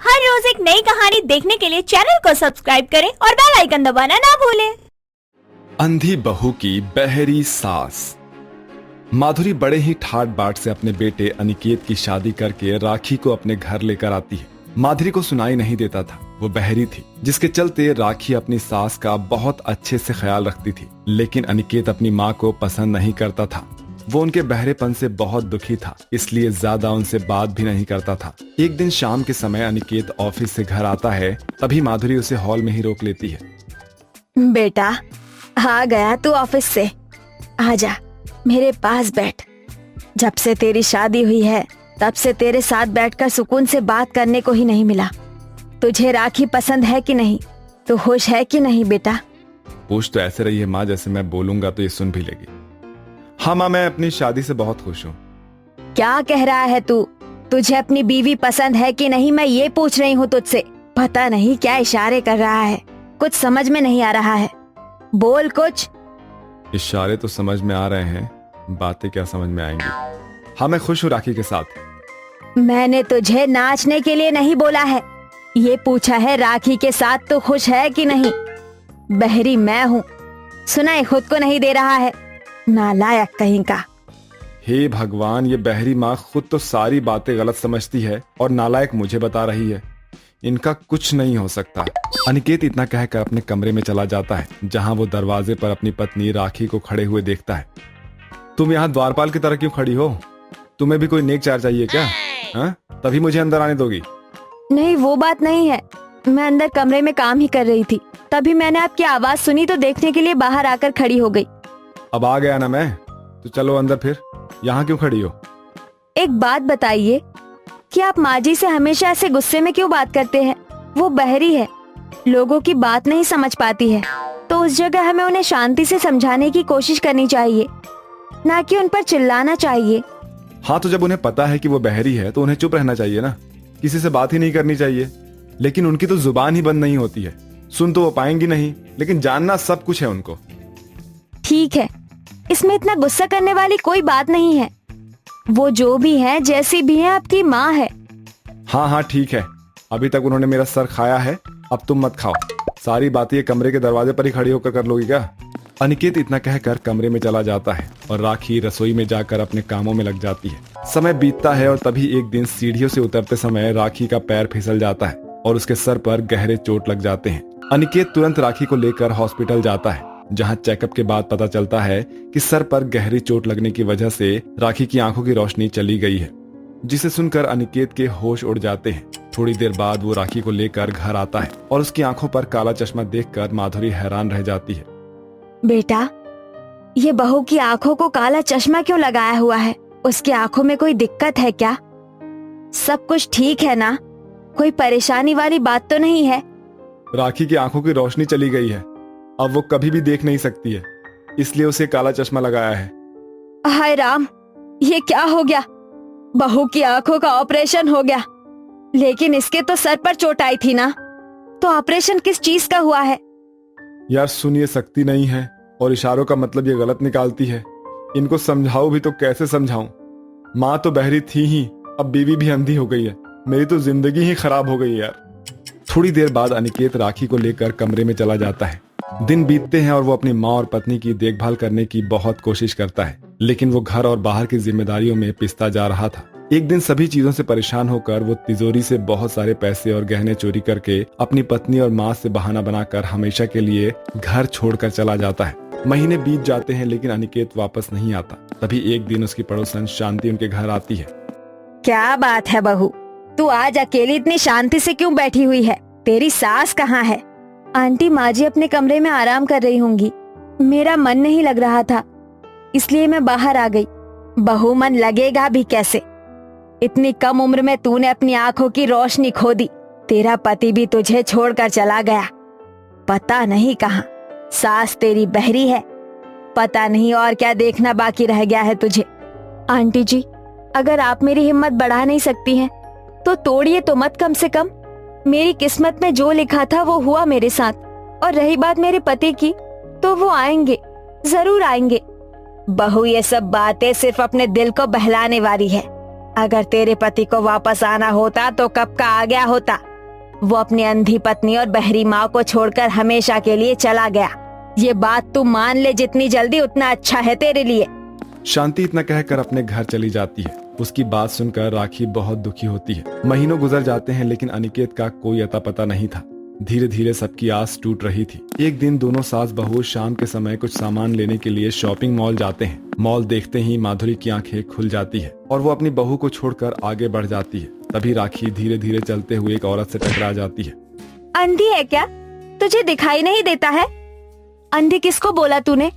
हर रोज एक नई कहानी देखने के लिए चैनल को सब्सक्राइब करें और बेल आइकन दबाना ना भूलें। अंधी बहू की बहरी सास। माधुरी बड़े ही ठाट बाट से अपने बेटे अनिकेत की शादी करके राखी को अपने घर लेकर आती है। माधुरी को सुनाई नहीं देता था, वो बहरी थी, जिसके चलते राखी अपनी सास का बहुत अच्छे से ख्याल रखती थी। लेकिन अनिकेत अपनी माँ को पसंद नहीं करता था। वो उनके बहरेपन से बहुत दुखी था, इसलिए ज्यादा उनसे बात भी नहीं करता था। एक दिन शाम के समय अनिकेत ऑफिस से घर आता है, तभी माधुरी उसे हॉल में ही रोक लेती है। बेटा, आ गया तू ऑफिस से? आजा, मेरे पास बैठ। जब से तेरी शादी हुई है तब से तेरे साथ बैठकर सुकून से बात करने को ही नहीं मिला। तुझे राखी पसंद है कि नहीं? तू खुश है कि नहीं बेटा? पूछ तो ऐसे रही है माँ जैसे मैं बोलूंगा तो ये सुन भी लेगी। हाँ माँ, मैं अपनी शादी से बहुत खुश हूँ। क्या कह रहा है तू? तुझे अपनी बीवी पसंद है कि नहीं, मैं ये पूछ रही हूँ तुझसे। पता नहीं क्या इशारे कर रहा है, कुछ समझ में नहीं आ रहा है। बोल कुछ। इशारे तो समझ में आ रहे हैं, बातें क्या समझ में आएंगी। हाँ, मैं खुश हूँ राखी के साथ। मैंने तुझे नाचने के लिए नहीं बोला है, ये पूछा है राखी के साथ तू खुश है कि नहीं। बहरी मैं हूँ, सुनाई खुद को नहीं दे रहा है, नालायक कहीं का। हे भगवान, ये बहरी माँ खुद तो सारी बातें गलत समझती है और नालायक मुझे बता रही है। इनका कुछ नहीं हो सकता। अनिकेत इतना कहकर अपने कमरे में चला जाता है, जहाँ वो दरवाजे पर अपनी पत्नी राखी को खड़े हुए देखता है। तुम यहाँ द्वारपाल की तरह क्यों खड़ी हो? तुम्हें भी कोई नेक चार चाहिए क्या? हाँ? तभी मुझे अंदर आने दोगी? नहीं, वो बात नहीं है। मैं अंदर कमरे में काम ही कर रही थी, तभी मैंने आपकी आवाज सुनी तो देखने के लिए बाहर आकर खड़ी हो गई। अब आ गया ना मैं, तो चलो अंदर। फिर यहाँ क्यों खड़ी हो? एक बात बताइए कि आप माँ जी से हमेशा ऐसे गुस्से में क्यों बात करते हैं? वो बहरी है, लोगों की बात नहीं समझ पाती है, तो उस जगह हमें उन्हें शांति से समझाने की कोशिश करनी चाहिए, ना कि उन पर चिल्लाना चाहिए। हाँ, तो जब उन्हें पता है कि वो बहरी है तो उन्हें चुप रहना चाहिए ना, किसी से बात ही नहीं करनी चाहिए। लेकिन उनकी तो जुबान ही बंद नहीं होती है। सुन तो वो पाएंगी नहीं, लेकिन जानना सब कुछ है उनको। ठीक है, इसमें इतना गुस्सा करने वाली कोई बात नहीं है। वो जो भी है, जैसी भी है, आपकी माँ है। हाँ हाँ ठीक है, अभी तक उन्होंने मेरा सर खाया है, अब तुम मत खाओ। सारी बातें ये कमरे के दरवाजे पर ही खड़ी होकर कर लोगी क्या? अनिकेत इतना कहकर कमरे में चला जाता है और राखी रसोई में जाकर अपने कामों में लग जाती है। समय बीतता है और तभी एक दिन सीढ़ियों से उतरते समय राखी का पैर फिसल जाता है और उसके सर पर गहरे चोट लग जाते हैं। अनिकेत तुरंत राखी को लेकर हॉस्पिटल जाता है, जहां चेकअप के बाद पता चलता है कि सर पर गहरी चोट लगने की वजह से राखी की आंखों की रोशनी चली गई है, जिसे सुनकर अनिकेत के होश उड़ जाते हैं। थोड़ी देर बाद वो राखी को लेकर घर आता है और उसकी आंखों पर काला चश्मा देखकर माधुरी हैरान रह जाती है। बेटा, ये बहू की आंखों को काला चश्मा क्यों लगाया हुआ है? उसकी आंखों में कोई दिक्कत है क्या? सब कुछ ठीक है ना? कोई परेशानी वाली बात तो नहीं है? राखी की आंखों की रोशनी चली गई है, अब वो कभी भी देख नहीं सकती है, इसलिए उसे काला चश्मा लगाया है। हाय राम, ये क्या हो गया? बहू की आंखों का ऑपरेशन हो गया, लेकिन इसके तो सर पर चोट आई थी ना, तो ऑपरेशन किस चीज का हुआ है? यार सुन, ये सकती नहीं है और इशारों का मतलब ये गलत निकालती है। इनको समझाओ भी तो कैसे समझाऊं? माँ तो बहरी थी ही, अब बीवी भी अंधी हो गई है। मेरी तो जिंदगी ही खराब हो गई यार। थोड़ी देर बाद अनिकेत राखी को लेकर कमरे में चला जाता है। दिन बीतते हैं और वो अपनी माँ और पत्नी की देखभाल करने की बहुत कोशिश करता है, लेकिन वो घर और बाहर की जिम्मेदारियों में पिसता जा रहा था। एक दिन सभी चीजों से परेशान होकर वो तिजोरी से बहुत सारे पैसे और गहने चोरी करके अपनी पत्नी और माँ से बहाना बनाकर हमेशा के लिए घर छोड़कर चला जाता है। महीने बीत जाते हैं, लेकिन अनिकेत वापस नहीं आता। तभी एक दिन उसकी पड़ोसन शांति उनके घर आती है। क्या बात है बहू, तू आज अकेली इतनी शांति से क्यों बैठी हुई है? तेरी सास कहाँ है? आंटी माँ जी अपने कमरे में आराम कर रही होंगी। मेरा मन नहीं लग रहा था, इसलिए मैं बाहर आ गई। बहू, मन लगेगा भी कैसे? इतनी कम उम्र में तूने अपनी आंखों की रोशनी खो दी। तेरा पति भी तुझे छोड़कर चला गया, पता नहीं कहाँ। सास तेरी बहरी है, पता नहीं और क्या देखना बाकी रह गया है तुझे। आंटी जी, अगर आप मेरी हिम्मत बढ़ा नहीं सकती हैं, तो तोड़िए तो मत। कम से कम मेरी किस्मत में जो लिखा था वो हुआ मेरे साथ। और रही बात मेरे पति की, तो वो आएंगे, जरूर आएंगे। बहू, ये सब बातें सिर्फ अपने दिल को बहलाने वाली है। अगर तेरे पति को वापस आना होता तो कब का आ गया होता। वो अपनी अंधी पत्नी और बहरी माँ को छोड़कर हमेशा के लिए चला गया। ये बात तू मान ले, जितनी जल्दी उतना अच्छा है तेरे लिए। शांति इतना कहकर अपने घर चली जाती है। उसकी बात सुनकर राखी बहुत दुखी होती है। महीनों गुजर जाते हैं लेकिन अनिकेत का कोई अता पता नहीं था। धीरे धीरे सबकी आस टूट रही थी। एक दिन दोनों सास बहू शाम के समय कुछ सामान लेने के लिए शॉपिंग मॉल जाते हैं। मॉल देखते ही माधुरी की आंखें खुल जाती है और वो अपनी बहू को छोड़कर आगे बढ़ जाती है। तभी राखी धीरे धीरे चलते हुए एक औरत से टकरा जाती है। अंधी है क्या? तुझे दिखाई नहीं देता है? अंधी किसको बोला तूने?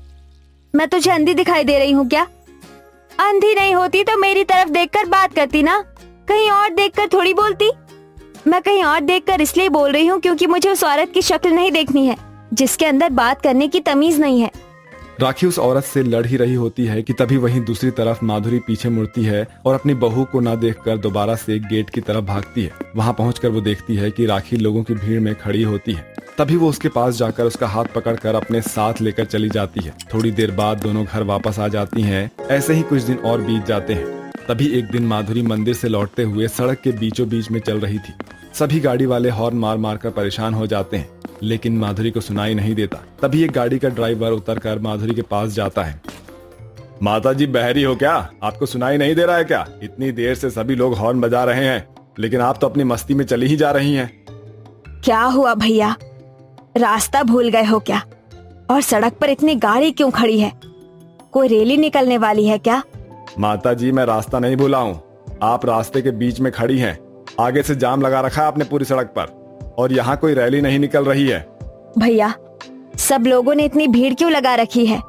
मैं तुझे अंधी दिखाई दे रही हूँ क्या? अंधी नहीं होती तो मेरी तरफ देखकर बात करती ना, कहीं और देखकर थोड़ी बोलती। मैं कहीं और देखकर इसलिए बोल रही हूँ क्योंकि मुझे उस औरत की शक्ल नहीं देखनी है जिसके अंदर बात करने की तमीज नहीं है। राखी उस औरत से लड़ ही रही होती है कि तभी वहीं दूसरी तरफ माधुरी पीछे मुड़ती है और अपनी बहू को न देखकर दोबारा से गेट की तरफ भागती है। वहां पहुंचकर वो देखती है कि राखी लोगों की भीड़ में खड़ी होती है। तभी वो उसके पास जाकर उसका हाथ पकड़कर अपने साथ लेकर चली जाती है। थोड़ी देर बाद दोनों घर वापस आ जाती हैं। ऐसे ही कुछ दिन और बीत जाते हैं। तभी एक दिन माधुरी मंदिर से लौटते हुए सड़क के बीचों बीच में चल रही थी। सभी गाड़ी वाले हॉर्न मार मार कर परेशान हो जाते हैं लेकिन माधुरी को सुनाई नहीं देता। तभी एक गाड़ी का ड्राइवर उतरकर माधुरी के पास जाता है। माता जी बहरी हो क्या? आपको सुनाई नहीं दे रहा है क्या? इतनी देर से सभी लोग हॉर्न बजा रहे हैं लेकिन आप तो अपनी मस्ती में चली ही जा रही हैं। क्या हुआ भैया, रास्ता भूल गए हो क्या? और सड़क पर इतनी गाड़ी क्यों खड़ी है? कोई रैली निकलने वाली है क्या? माता जी मैं रास्ता नहीं भूला हूँ। आप रास्ते के बीच में खड़ी हैं। आगे से जाम लगा रखा है आपने पूरी सड़क पर और यहाँ कोई रैली नहीं निकल रही है। भैया सब लोगों ने इतनी भीड़ क्यों लगा रखी है?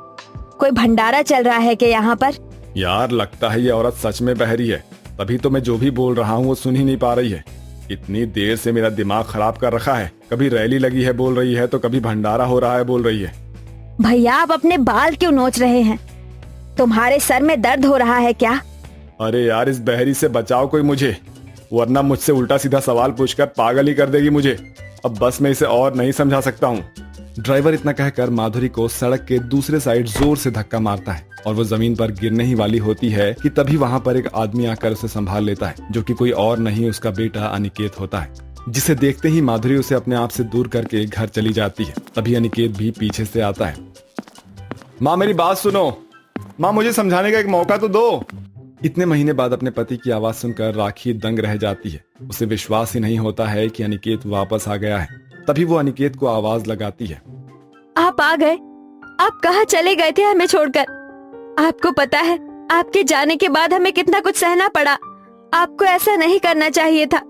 कोई भंडारा चल रहा है क्या यहाँ पर? यार लगता है ये औरत सच में बहरी है, तभी तो मैं जो भी बोल रहा हूँ वो सुन ही नहीं पा रही है। इतनी देर से मेरा दिमाग खराब कर रखा है। कभी रैली लगी है बोल रही है तो कभी भंडारा हो रहा है बोल रही है। भैया आप अपने बाल क्यों नोच रहे हैं? तुम्हारे सर में दर्द हो रहा है क्या? अरे यार इस बहरी से बचाओ कोई मुझे, वरना मुझसे उल्टा सीधा सवाल पूछकर पागल ही कर देगी मुझे। अब बस मैं इसे और नहीं समझा सकता हूँ। ड्राइवर इतना कहकर माधुरी को सड़क के दूसरे साइड जोर से धक्का मारता है और वो जमीन पर गिरने ही वाली होती है कि तभी वहाँ पर एक आदमी आकर उसे संभाल लेता है, जो कि कोई और नहीं उसका बेटा अनिकेत होता है। जिसे देखते ही माधुरी उसे अपने आप से दूर करके घर चली जाती है। तभी अनिकेत भी पीछे से आता है। माँ मेरी बात सुनो, माँ मुझे समझाने का एक मौका तो दो। इतने महीने बाद अपने पति की आवाज सुनकर राखी दंग रह जाती है। उसे विश्वास ही नहीं होता है कि अनिकेत वापस आ गया है। तभी वो अनिकेत को आवाज लगाती है। आप आ गए? आप कहाँ चले गए थे हमें छोड़कर? आपको पता है आपके जाने के बाद हमें कितना कुछ सहना पड़ा। आपको ऐसा नहीं करना चाहिए था।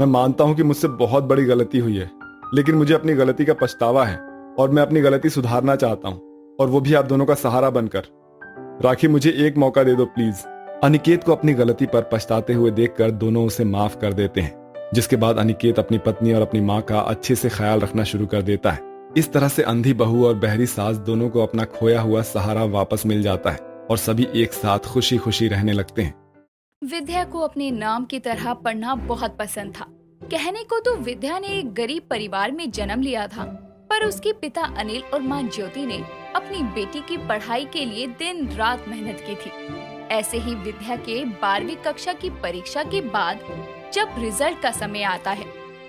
मैं मानता हूँ कि मुझसे बहुत बड़ी गलती हुई है लेकिन मुझे अपनी गलती का पछतावा है और मैं अपनी गलती सुधारना चाहता हूँ और वो भी आप दोनों का सहारा बनकर। राखी मुझे एक मौका दे दो प्लीज। अनिकेत को अपनी गलती पर पछताते हुए देखकर दोनों उसे माफ कर देते हैं, जिसके बाद अनिकेत अपनी पत्नी और अपनी माँ का अच्छे से ख्याल रखना शुरू कर देता है। इस तरह से अंधी बहू और बहरी सास दोनों को अपना खोया हुआ सहारा वापस मिल जाता है और सभी एक साथ खुशी खुशी रहने लगते हैं। विद्या को अपने नाम की तरह पढ़ना बहुत पसंद था। कहने को तो विद्या ने एक गरीब परिवार में जन्म लिया था, पर उसके पिता अनिल और माँ ज्योति ने अपनी बेटी की पढ़ाई के लिए दिन रात मेहनत की थी। ऐसे ही विद्या के 12वीं कक्षा की परीक्षा के बाद जब रिजल्ट का समय आता है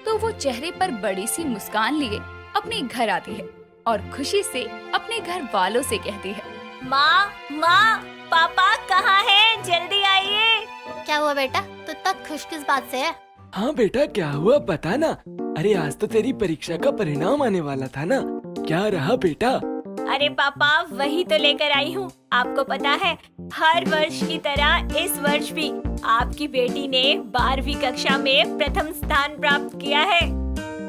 तो वो चेहरे पर बड़ी सी मुस्कान लिए अपने घर आती है और खुशी से अपने घर वालों से कहती है, माँ पापा कहाँ हैं? जल्दी आइए। क्या हुआ बेटा, तू इतना खुश किस बात से है? हाँ बेटा क्या हुआ बता ना। अरे आज तो तेरी परीक्षा का परिणाम आने वाला था ना, क्या रहा बेटा? अरे पापा वही तो लेकर आई हूँ। आपको पता है हर वर्ष की तरह इस वर्ष भी आपकी बेटी ने 12वीं कक्षा में प्रथम स्थान प्राप्त किया है।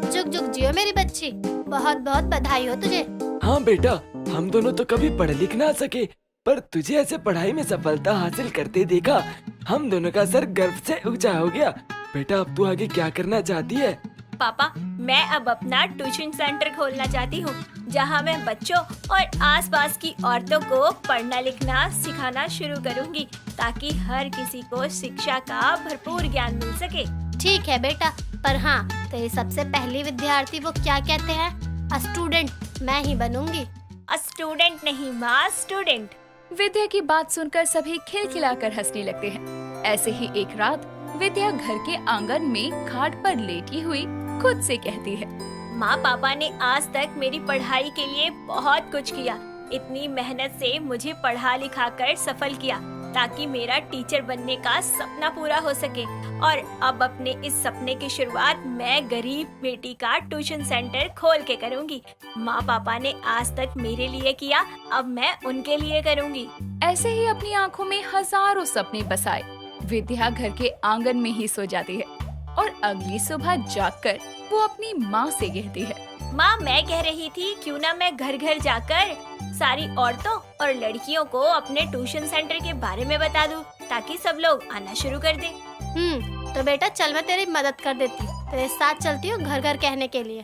जुग जुग जियो मेरी बच्ची, बहुत बहुत बधाई हो तुझे। हाँ बेटा, हम दोनों तो कभी पढ़ लिख ना सके, पर तुझे ऐसे पढ़ाई में सफलता हासिल करते देखा हम दोनों का सर गर्व से ऊंचा हो गया। बेटा अब तू आगे क्या करना चाहती है? पापा मैं अब अपना ट्यूशन सेंटर खोलना चाहती हूँ, जहाँ मैं बच्चों और आसपास की औरतों को पढ़ना लिखना सिखाना शुरू करूँगी, ताकि हर किसी को शिक्षा का भरपूर ज्ञान मिल सके। ठीक है बेटा, पर हाँ तेरी सबसे पहली विद्यार्थी वो क्या कहते हैं, अ स्टूडेंट मैं ही बनूंगी। अ स्टूडेंट नहीं माँ, स्टूडेंट। विद्या की बात सुनकर सभी खिलखिलाकर हंसने लगते हैं। ऐसे ही एक रात विद्या घर के आंगन में खाट पर लेटी हुई खुद से कहती है। माँ पापा ने आज तक मेरी पढ़ाई के लिए बहुत कुछ किया। इतनी मेहनत से मुझे पढ़ा लिखा कर सफल किया ताकि मेरा टीचर बनने का सपना पूरा हो सके। और अब अपने इस सपने की शुरुआत मैं गरीब बेटी का ट्यूशन सेंटर खोल के करूँगी। माँ पापा ने आज तक मेरे लिए किया, अब मैं उनके लिए करूँगी। ऐसे ही अपनी आंखों में हजारों सपने बसाए विद्या घर के आंगन में ही सो जाती है और अगली सुबह जागकर वो अपनी माँ से कहती है, माँ मैं कह रही थी क्यों ना मैं घर घर जाकर सारी औरतों और लड़कियों को अपने ट्यूशन सेंटर के बारे में बता दूं ताकि सब लोग आना शुरू कर दें। तो बेटा चल मैं तेरी मदद कर देती हूँ, तेरे साथ चलती हूँ घर घर कहने के लिए।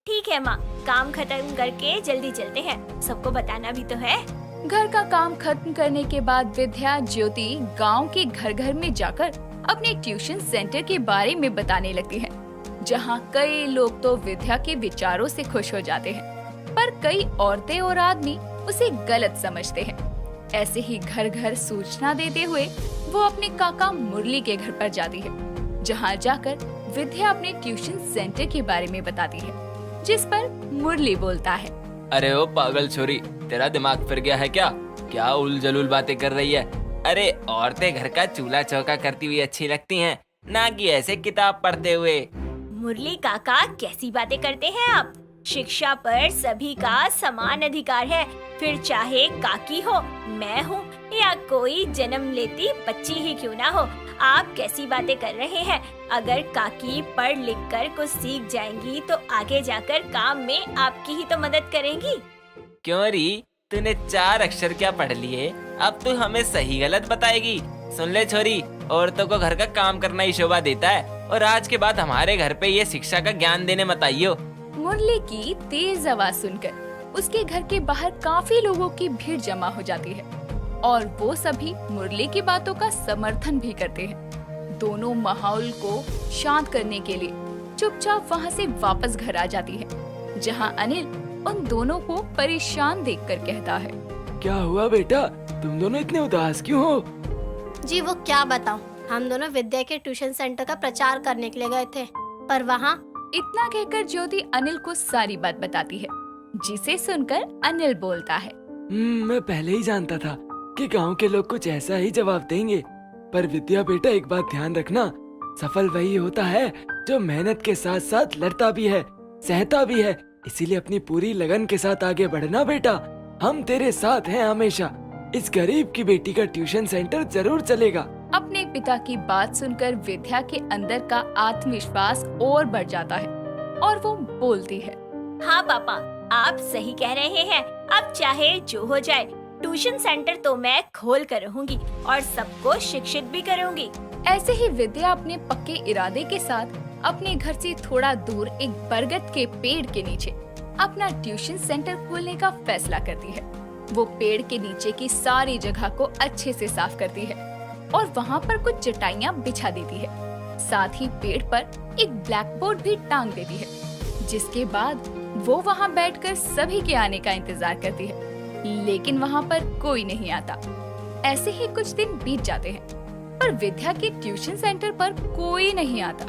ठीक है माँ, काम खत्म करके जल्दी चलते हैं, सबको बताना भी तो है। घर का काम खत्म करने के बाद विद्या ज्योति गांव के घर घर में जाकर अपने ट्यूशन सेंटर के बारे में बताने लगती है, जहां कई लोग तो विद्या के विचारों से खुश हो जाते हैं, पर कई औरतें और आदमी उसे गलत समझते हैं। ऐसे ही घर घर सूचना देते हुए वो अपने काका मुरली के घर पर जाती है, जहां जाकर विद्या अपने ट्यूशन सेंटर के बारे में बताती है, जिस पर मुरली बोलता है, अरे ओ पागल छोरी, तेरा दिमाग फिर गया है क्या? क्या उल बातें कर रही है? अरे औरतें घर का चूल्हा चौका करती हुई अच्छी लगती हैं, ना कि ऐसे किताब पढ़ते हुए। मुरली काका कैसी बातें करते हैं आप? शिक्षा पर सभी का समान अधिकार है, फिर चाहे काकी हो, मैं हूँ या कोई जन्म लेती बच्ची ही क्यों ना हो। आप कैसी बातें कर रहे हैं? अगर काकी पढ़ लिख कर कुछ सीख जाएंगी तो आगे जाकर काम में आपकी ही तो मदद करेंगी। क्यों री, तूने 4 अक्षर क्या पढ़ लिए? अब तू हमें सही गलत बताएगी। सुन ले छोरी, औरतों को घर का काम करना ही शोभा देता है, और आज के बाद हमारे घर पे ये शिक्षा का ज्ञान देने मत आइयो। मुरली की तेज आवाज सुनकर उसके घर के बाहर काफी लोगों की भीड़ जमा हो जाती है और वो सभी मुरली की बातों का समर्थन भी करते हैं। दोनों माहौल को शांत करने के लिए चुपचाप वहाँ से वापस घर आ जाती है, जहाँ अनिल उन दोनों को परेशान देखकर कहता है, क्या हुआ बेटा, तुम दोनों इतने उदास क्यों हो? जी वो क्या बताऊँ, हम दोनों विद्या के ट्यूशन सेंटर का प्रचार करने के लिए गए थे, पर वहाँ। इतना कहकर ज्योति अनिल को सारी बात बताती है, जिसे सुनकर अनिल बोलता है, मैं पहले ही जानता था कि गांव के लोग कुछ ऐसा ही जवाब देंगे। पर विद्या बेटा, एक बात ध्यान रखना, सफल वही होता है जो मेहनत के साथ साथ लड़ता भी है, सहता भी है। इसीलिए अपनी पूरी लगन के साथ आगे बढ़ना बेटा, हम तेरे साथ हैं हमेशा। इस गरीब की बेटी का ट्यूशन सेंटर जरूर चलेगा। अपने पिता की बात सुनकर विद्या के अंदर का आत्मविश्वास और बढ़ जाता है और वो बोलती है, हाँ पापा, आप सही कह रहे हैं। अब चाहे जो हो जाए, ट्यूशन सेंटर तो मैं खोल कर रहूंगी और सबको शिक्षित भी करूंगी। ऐसे ही विद्या अपने पक्के इरादे के साथ अपने घर से थोड़ा दूर एक बरगद के पेड़ के नीचे अपना ट्यूशन सेंटर खोलने का फैसला करती है। वो पेड़ के नीचे की सारी जगह को अच्छे से साफ करती है और वहाँ पर कुछ चटाइयाँ बिछा देती है। साथ ही पेड़ पर एक ब्लैक बोर्ड भी टांग देती है, जिसके बाद वो वहाँ बैठकर सभी के आने का इंतजार करती है, लेकिन वहाँ पर कोई नहीं आता। ऐसे ही कुछ दिन बीत जाते हैं, पर विद्या के ट्यूशन सेंटर पर कोई नहीं आता।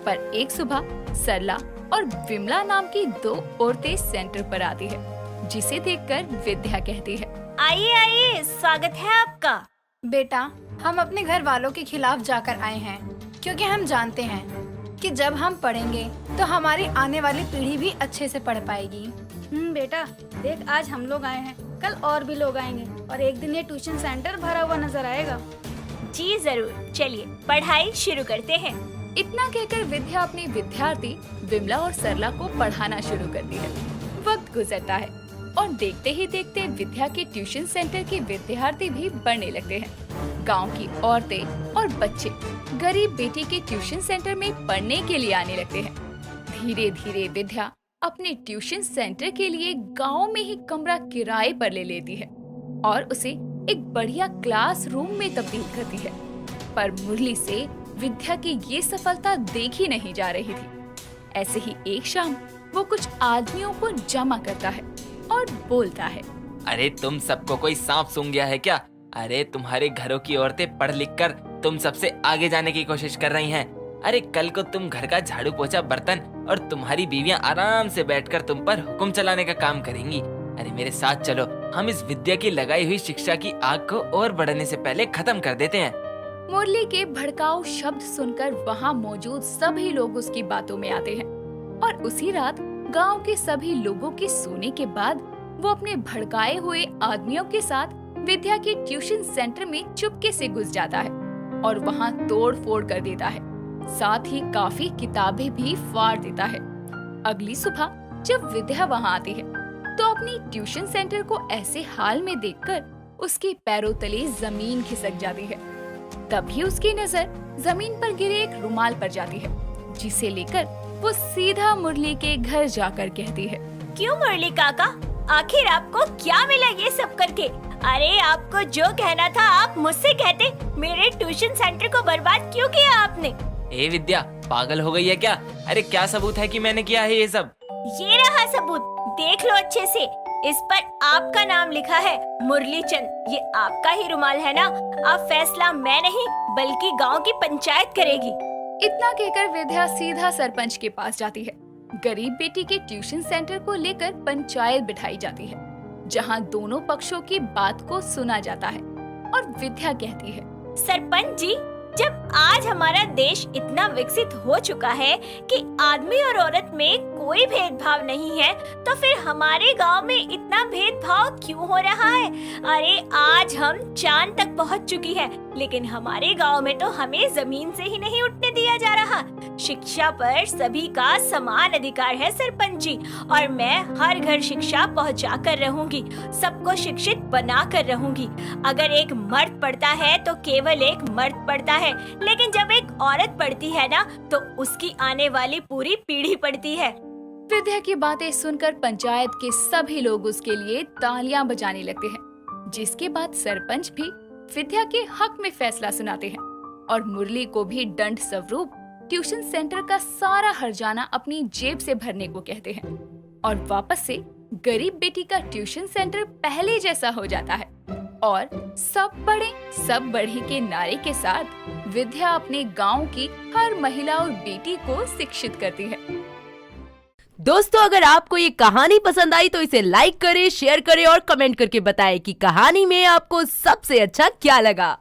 पर एक सुबह सरला और विमला नाम की 2 औरतें सेंटर पर आती है, जिसे देखकर विद्या कहती है, आइए आइए, स्वागत है आपका। बेटा, हम अपने घर वालों के खिलाफ जाकर आए हैं, क्योंकि हम जानते हैं कि जब हम पढ़ेंगे तो हमारी आने वाली पीढ़ी भी अच्छे से पढ़ पाएगी। बेटा देख, आज हम लोग आए हैं, कल और भी लोग आएंगे और एक दिन ये ट्यूशन सेंटर भरा हुआ नजर आएगा। जी जरूर, चलिए पढ़ाई शुरू करते हैं। इतना कहकर विद्या अपनी विद्यार्थी विमला और सरला को पढ़ाना शुरू करती है। वक्त गुजरता है और देखते ही देखते विद्या के ट्यूशन सेंटर के विद्यार्थी भी बढ़ने लगते हैं। गांव की औरतें और बच्चे गरीब बेटी के ट्यूशन सेंटर में पढ़ने के लिए आने लगते हैं। धीरे धीरे विद्या अपने ट्यूशन सेंटर के लिए गांव में ही कमरा किराए पर ले लेती है और उसे एक बढ़िया क्लासरूम में तब्दील करती है। पर मुरली से विद्या की ये सफलता देखी नहीं जा रही थी। ऐसे ही एक शाम वो कुछ आदमियों को जमा करता है और बोलता है, अरे तुम सबको कोई सांप सूंघ गया है क्या? अरे तुम्हारे घरों की औरतें पढ़ लिख कर तुम सबसे आगे जाने की कोशिश कर रही हैं। अरे कल को तुम घर का झाड़ू पोछा बर्तन और तुम्हारी बीवियां आराम से बैठकर तुम पर हुक्म चलाने का काम करेंगी। अरे मेरे साथ चलो, हम इस विद्या की लगाई हुई शिक्षा की आग को और बढ़ने से पहले खत्म कर देते हैं। मुरली के भड़काऊ शब्द सुनकर वहाँ मौजूद सभी लोग उसकी बातों में आते हैं और उसी रात गांव के सभी लोगों के सोने के बाद वो अपने भड़काए हुए आदमियों के साथ विद्या के ट्यूशन सेंटर में चुपके से घुस जाता है और वहाँ तोड़ फोड़ कर देता है। साथ ही काफी किताबें भी फाड़ देता है। अगली सुबह जब विद्या वहाँ आती है तो अपनी ट्यूशन सेंटर को ऐसे हाल में देखकर उसके पैरों तले जमीन खिसक जाती है। तभी उसकी नजर जमीन पर गिरे एक रुमाल पर जाती है, जिसे लेकर वो सीधा मुरली के घर जाकर कहती है, क्यों मुरली काका, आखिर आपको क्या मिला ये सब करके? अरे आपको जो कहना था आप मुझसे कहते, मेरे ट्यूशन सेंटर को बर्बाद क्यों किया आपने? ए विद्या, पागल हो गई है क्या? अरे क्या सबूत है कि मैंने किया है ये सब? ये रहा सबूत, देख लो अच्छे से। इस पर आपका नाम लिखा है, मुरली चंद। ये आपका ही रुमाल है ना? अब फैसला मैं नहीं बल्कि गांव की पंचायत करेगी। इतना कहकर विद्या सीधा सरपंच के पास जाती है। गरीब बेटी के ट्यूशन सेंटर को लेकर पंचायत बिठाई जाती है, जहां दोनों पक्षों की बात को सुना जाता है और विद्या कहती है, सरपंच जी, जब आज हमारा देश इतना विकसित हो चुका है कि आदमी और औरत में कोई भेदभाव नहीं है, तो फिर हमारे गांव में इतना भेदभाव क्यों हो रहा है? अरे आज हम चांद तक पहुंच चुकी है, लेकिन हमारे गांव में तो हमें जमीन से ही नहीं उठने दिया जा रहा। शिक्षा पर सभी का समान अधिकार है सरपंच जी, और मैं हर घर शिक्षा पहुंचा कर रहूंगी, सबको शिक्षित बना कर रहूंगी। अगर एक मर्द पढ़ता है तो केवल एक मर्द पढ़ता है, लेकिन जब एक औरत पढ़ती है ना, तो उसकी आने वाली पूरी पीढ़ी पढ़ती है। विद्या की बातें सुनकर पंचायत के सभी लोग उसके लिए तालियां बजाने लगते हैं, जिसके बाद सरपंच भी विद्या के हक में फैसला सुनाते हैं और मुरली को भी दंड स्वरूप ट्यूशन सेंटर का सारा हर्जाना अपनी जेब से भरने को कहते हैं और वापस से गरीब बेटी का ट्यूशन सेंटर पहले जैसा हो जाता है और सब बढ़े के नारे के साथ विद्या अपने गांव की हर महिला और बेटी को शिक्षित करती है। दोस्तों, अगर आपको ये कहानी पसंद आई तो इसे लाइक करें, शेयर करें और कमेंट करके बताएं कि कहानी में आपको सबसे अच्छा क्या लगा।